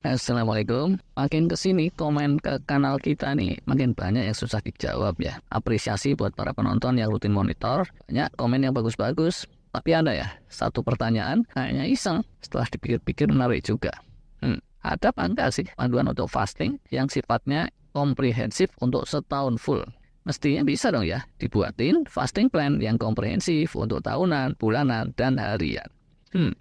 Assalamualaikum. Makin kesini komen ke kanal kita nih makin banyak yang susah dijawab ya. Apresiasi buat para penonton yang rutin monitor. Banyak komen yang bagus-bagus. Tapi ada ya satu pertanyaan kayaknya iseng. Setelah dipikir-pikir menarik juga. Ada apa enggak sih panduan untuk fasting yang sifatnya komprehensif untuk setahun full? Mestinya bisa dong ya dibuatin fasting plan yang komprehensif untuk tahunan, bulanan, dan harian.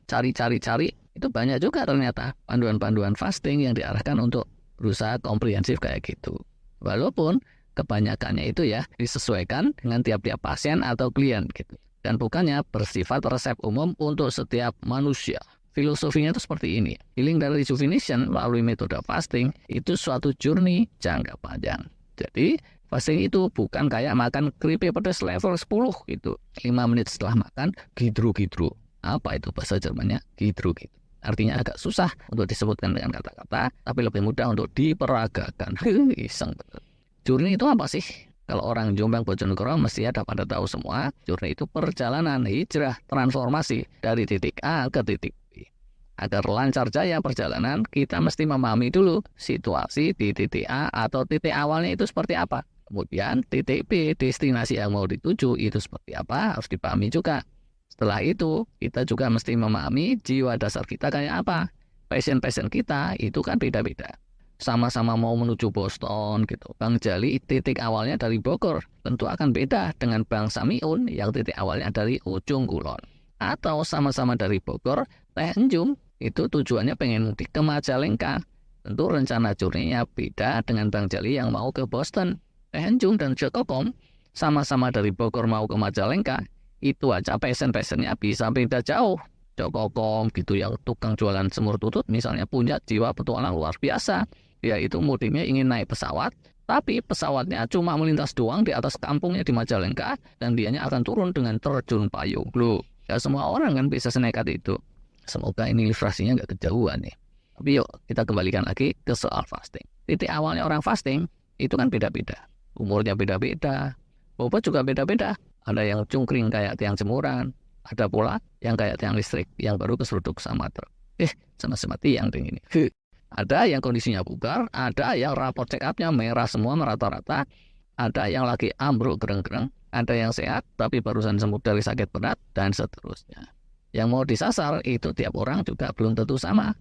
Cari-cari itu banyak juga ternyata panduan-panduan fasting yang diarahkan untuk berusaha komprehensif kayak gitu. Walaupun kebanyakannya itu ya disesuaikan dengan tiap-tiap pasien atau klien gitu. Dan bukannya bersifat resep umum untuk setiap manusia. Filosofinya itu seperti ini. Healing dari rejuvenation melalui metode fasting itu suatu journey jangka panjang. Jadi fasting itu bukan kayak makan keripik pedas level 10 gitu. 5 menit setelah makan gidru-gidru. Apa itu bahasa Jermannya? Gidru-gidru. Artinya agak susah untuk disebutkan dengan kata-kata, tapi lebih mudah untuk diperagakan. Iseng betul. Journey itu apa sih? Kalau orang Jombang Bojonegoro mesti ada pada tahu semua. Journey itu perjalanan hijrah transformasi dari titik A ke titik B. Agar lancar jaya perjalanan, kita mesti memahami dulu situasi di titik A atau titik awalnya itu seperti apa. Kemudian titik B, destinasi yang mau dituju itu seperti apa, harus dipahami juga. Setelah itu, kita juga mesti memahami jiwa dasar kita kayak apa. Passion kita itu kan beda-beda. Sama-sama mau menuju Boston gitu. Bang Jali titik awalnya dari Bogor. Tentu akan beda dengan Bang Samiun yang titik awalnya dari Ujung Kulon. Atau sama-sama dari Bogor, Teh Enjum itu tujuannya pengen mudik ke Majalengka. Tentu rencana journey-nya beda dengan Bang Jali yang mau ke Boston. Teh Enjum dan Jokokom sama-sama dari Bogor mau ke Majalengka. Itu aja passion-passionnya bisa beda jauh. Jokokom gitu yang tukang jualan semur tutut misalnya punya jiwa petualang luar biasa. Dia itu mudiknya ingin naik pesawat, tapi pesawatnya cuma melintas doang di atas kampungnya di Majalengka dan dianya akan turun dengan terjun payung. Loh, ya semua orang kan bisa senekat itu. Semoga ini ilustrasinya nggak kejauhan nih. Tapi yuk kita kembalikan lagi ke soal fasting. Titik awalnya orang fasting itu kan beda-beda. Umurnya beda-beda, bobot juga beda-beda. Ada yang cungkring kayak tiang jemuran, ada pula yang kayak tiang listrik yang baru keseruduk sama truk. Sama-sama tiang ding ini. Ada yang kondisinya bugar, ada yang raport check up-nya merah semua merata-rata, ada yang lagi ambruk gereng-gereng, ada yang sehat tapi barusan sembuh dari sakit berat, dan seterusnya. Yang mau disasar itu tiap orang juga belum tentu sama.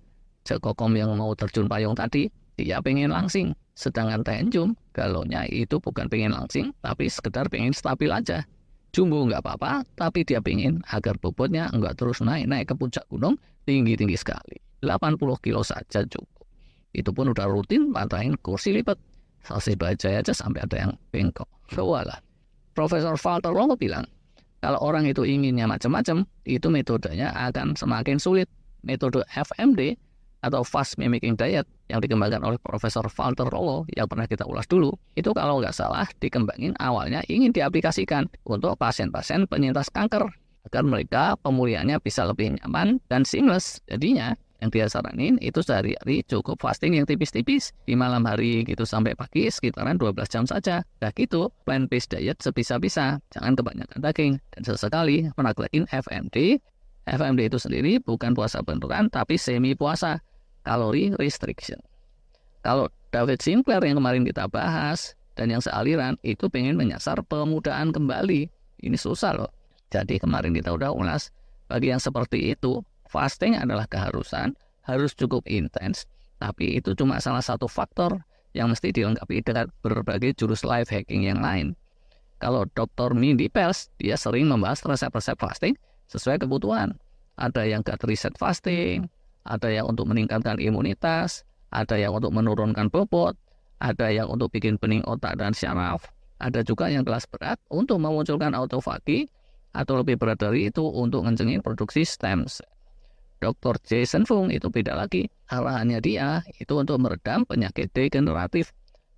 Jokokom yang mau terjun payung tadi, dia pengen langsing. Sedangkan Teh Enjum, galaunya itu bukan pengen langsing, tapi sekedar pengen stabil aja. Jumbo nggak apa-apa, tapi dia pengen agar bobotnya nggak terus naik-naik ke puncak gunung tinggi-tinggi sekali. 80 kilo saja cukup. Itu pun udah rutin patahin kursi lipat. Selesai baca aja sampai ada yang bengkok. Walah. Profesor Walter Longo bilang, kalau orang itu inginnya macam-macam, itu metodenya akan semakin sulit. Metode FMD atau Fast Mimicking Diet yang dikembangkan oleh Profesor Walter Rollo yang pernah kita ulas dulu, itu kalau nggak salah dikembangin awalnya ingin diaplikasikan untuk pasien-pasien penyintas kanker agar mereka pemulihannya bisa lebih nyaman dan seamless. Jadinya yang dia saranin itu sehari-hari cukup fasting yang tipis-tipis di malam hari gitu sampai pagi sekitaran 12 jam saja. Nah gitu, plant-based diet sebisa-bisa, jangan kebanyakan daging dan sesekali praktekin FMD. FMD itu sendiri bukan puasa beneran tapi semi puasa. Calorie restriction. Kalau David Sinclair yang kemarin kita bahas dan yang sealiran itu pengen menyasar pemudaan kembali. Ini susah loh. Jadi kemarin kita udah ulas, bagi yang seperti itu, fasting adalah keharusan, harus cukup intens, tapi itu cuma salah satu faktor yang mesti dilengkapi dengan berbagai jurus life hacking yang lain. Kalau Dr. Mindy Pelz, dia sering membahas resep-resep fasting sesuai kebutuhan. Ada yang gut reset fasting, ada yang untuk meningkatkan imunitas, ada yang untuk menurunkan bobot, ada yang untuk bikin bening otak dan syaraf, ada juga yang kelas berat untuk memunculkan autofagi, atau lebih berat dari itu untuk ngencengin produksi stem cell. Dr. Jason Fung itu beda lagi, arahannya dia itu untuk meredam penyakit degeneratif.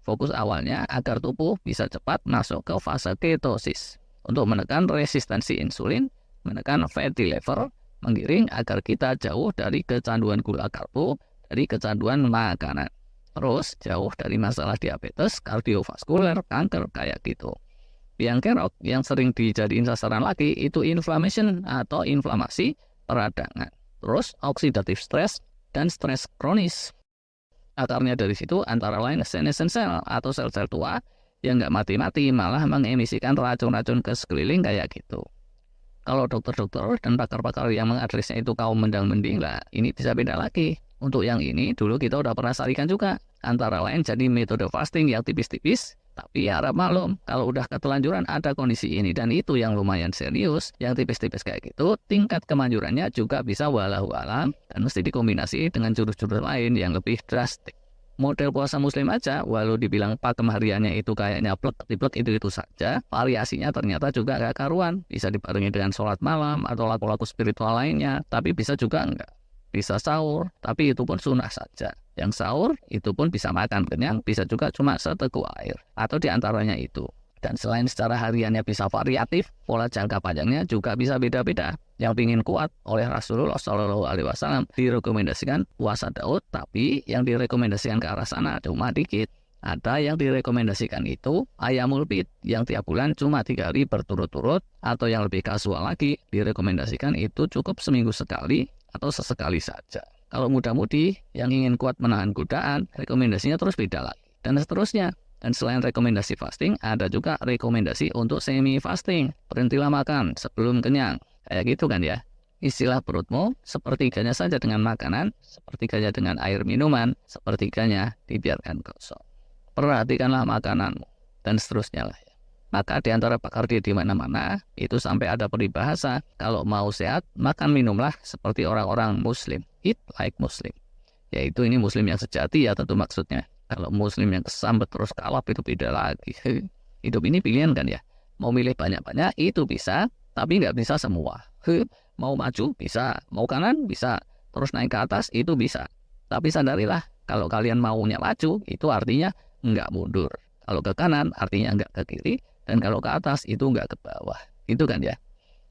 Fokus awalnya agar tubuh bisa cepat masuk ke fase ketosis, untuk menekan resistensi insulin, menekan fatty liver, menggiring agar kita jauh dari kecanduan gula karbo, dari kecanduan makanan. Terus jauh dari masalah diabetes, kardiovaskuler, kanker kayak gitu. Yang kerok yang sering dijadiin sasaran lagi itu inflammation atau inflamasi peradangan. Terus oxidative stress dan stres kronis. Akarnya dari situ antara lain senescent cell atau sel-sel tua yang nggak mati-mati, malah mengemisikan racun-racun ke sekeliling kayak gitu. Kalau dokter-dokter dan pakar-pakar yang mengadresnya itu kaum mendang-mending lah, ini bisa beda lagi. Untuk yang ini, dulu kita udah pernah saringkan juga. Antara lain jadi metode fasting yang tipis-tipis, tapi ya harap maklum, kalau udah ketelanjuran ada kondisi ini dan itu yang lumayan serius, yang tipis-tipis kayak gitu, tingkat kemanjurannya juga bisa walau alam dan mesti dikombinasi dengan jurus-jurus lain yang lebih drastik. Model puasa muslim aja, walau dibilang pakem hariannya itu kayaknya plek-plek itu saja, variasinya ternyata juga gak karuan. Bisa dibarengi dengan sholat malam atau laku-laku spiritual lainnya, tapi bisa juga enggak. Bisa sahur, tapi itu pun sunnah saja. Yang sahur, itu pun bisa makan kenyang, bisa juga cuma seteguk air, atau diantaranya itu. Dan selain secara hariannya bisa variatif, pola jangka panjangnya juga bisa beda-beda. Yang ingin kuat oleh Rasulullah SAW direkomendasikan puasa Daud, tapi yang direkomendasikan ke arah sana cuma dikit. Ada yang direkomendasikan itu ayamul bid yang tiap bulan cuma 3 hari berturut-turut, atau yang lebih kasual lagi direkomendasikan itu cukup seminggu sekali atau sesekali saja. Kalau muda-mudi yang ingin kuat menahan godaan, rekomendasinya terus beda lagi dan seterusnya. Dan selain rekomendasi fasting, ada juga rekomendasi untuk semi fasting. Berhentilah makan sebelum kenyang. Kayak gitu kan ya. Istilah perutmu sepertiganya saja dengan makanan, sepertiganya dengan air minuman, sepertiganya dibiarkan kosong. Perhatikanlah makananmu dan seterusnya lah ya. Maka di antara pakar diet di mana-mana itu sampai ada peribahasa, kalau mau sehat makan minumlah seperti orang-orang muslim, eat like muslim. Yaitu ini muslim yang sejati ya tentu maksudnya. Kalau muslim yang kesambet terus kalap itu beda lagi. Hidup ini pilihan kan ya. Mau milih banyak-banyak itu bisa, tapi nggak bisa semua. Mau maju bisa, mau kanan bisa, terus naik ke atas itu bisa. Tapi sadarilah, kalau kalian maunya maju itu artinya nggak mundur. Kalau ke kanan artinya nggak ke kiri, dan kalau ke atas itu nggak ke bawah. Itu kan ya.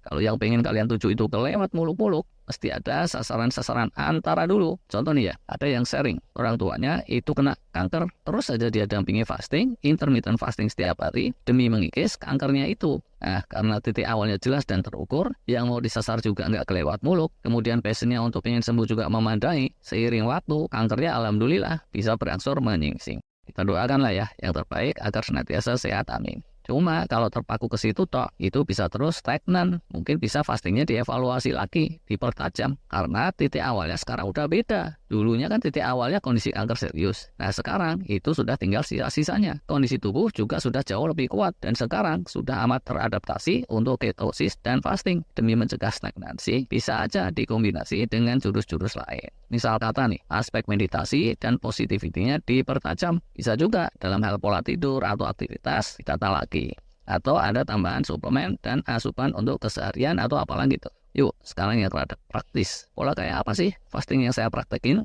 Kalau yang pengen kalian tuju itu kelewat muluk-muluk, mesti ada sasaran-sasaran antara dulu. Contoh nih ya, ada yang sharing, orang tuanya itu kena kanker, terus saja dia dampingi fasting, intermittent fasting setiap hari, demi mengikis kankernya itu. Nah, karena titik awalnya jelas dan terukur, yang mau disasar juga nggak kelewat muluk, kemudian passionnya untuk pengen sembuh juga memandai, seiring waktu, kankernya alhamdulillah bisa berangsur menyingsing. Kita doakanlah ya, yang terbaik agar senantiasa sehat, amin. Cuma kalau terpaku ke situ toh, itu bisa terus stagnan. Mungkin bisa fastingnya dievaluasi lagi, dipertajam. Karena titik awalnya sekarang udah beda. Dulunya kan titik awalnya kondisi kanker serius. Nah sekarang itu sudah tinggal sisa-sisanya. Kondisi tubuh juga sudah jauh lebih kuat. Dan sekarang sudah amat teradaptasi untuk ketosis dan fasting. Demi mencegah stagnansi, bisa aja dikombinasi dengan jurus-jurus lain. Misal kata nih, aspek meditasi dan positivity-nya dipertajam. Bisa juga dalam hal pola tidur atau aktivitas ditata lagi. Atau ada tambahan suplemen dan asupan untuk keseharian atau apalah gitu. Yuk, sekarang yang rada praktis. Pola kayak apa sih fasting yang saya praktekin?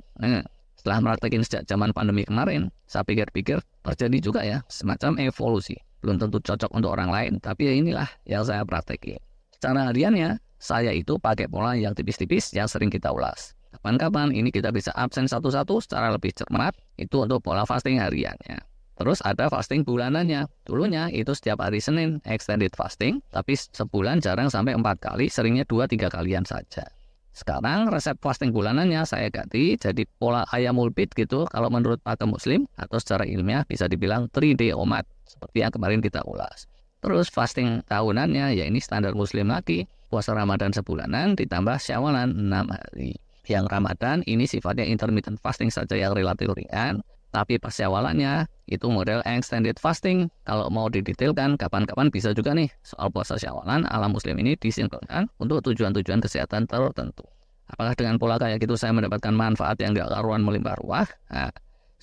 Setelah praktekin sejak zaman pandemi kemarin, saya pikir-pikir terjadi juga ya semacam evolusi. Belum tentu cocok untuk orang lain, tapi ya inilah yang saya praktekin. Secara hariannya, saya itu pakai pola yang tipis-tipis yang sering kita ulas. Kapan-kapan ini kita bisa absen satu-satu secara lebih cermat, itu untuk pola fasting hariannya. Terus ada fasting bulanannya. Dulunya itu setiap hari Senin extended fasting, tapi sebulan jarang sampai 4 kali, seringnya 2-3 kalian saja. Sekarang resep fasting bulanannya saya ganti jadi pola ayamul bid gitu, kalau menurut pakem muslim, atau secara ilmiah bisa dibilang 3-day omad, seperti yang kemarin kita ulas. Terus fasting tahunannya ya ini standar muslim lagi, puasa Ramadan sebulanan ditambah syawalan 6 hari. Yang Ramadan ini sifatnya intermittent fasting saja yang relatif ringan, tapi pas syawalannya itu model extended fasting. Kalau mau didetailkan kapan-kapan bisa juga nih soal puasa syawalan ala muslim ini disinkronkan untuk tujuan-tujuan kesehatan tertentu. Apakah dengan pola kayak gitu saya mendapatkan manfaat yang gak karuan melimpah ruah? Nah,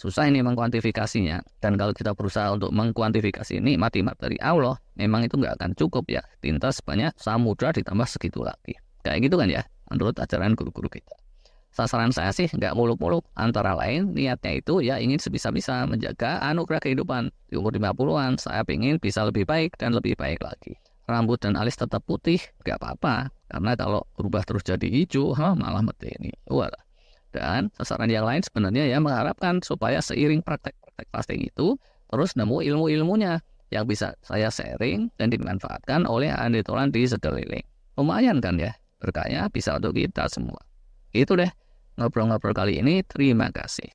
susah ini mengkuantifikasinya. Dan kalau kita berusaha untuk mengkuantifikasi nikmat-nikmat dari Allah, memang itu gak akan cukup ya. Tinta sebanyak samudra ditambah segitu lagi. Kayak gitu kan ya, menurut ajaran guru-guru kita. Sasaran saya sih nggak muluk-muluk. Antara lain niatnya itu ya ingin sebisa-bisa menjaga anugerah kehidupan. Di umur 50-an saya ingin bisa lebih baik dan lebih baik lagi. Rambut dan alis tetap putih, nggak apa-apa. Karena kalau berubah terus jadi hijau, malah medeni. Walah. Dan sasaran yang lain sebenarnya ya mengharapkan supaya seiring praktek-praktek fasting itu terus nemu ilmu-ilmunya yang bisa saya sharing dan dimanfaatkan oleh andetolan di sekeliling. Lumayan kan ya, berkahnya bisa untuk kita semua. Itu deh ngobrol-ngobrol kali ini. Terima kasih.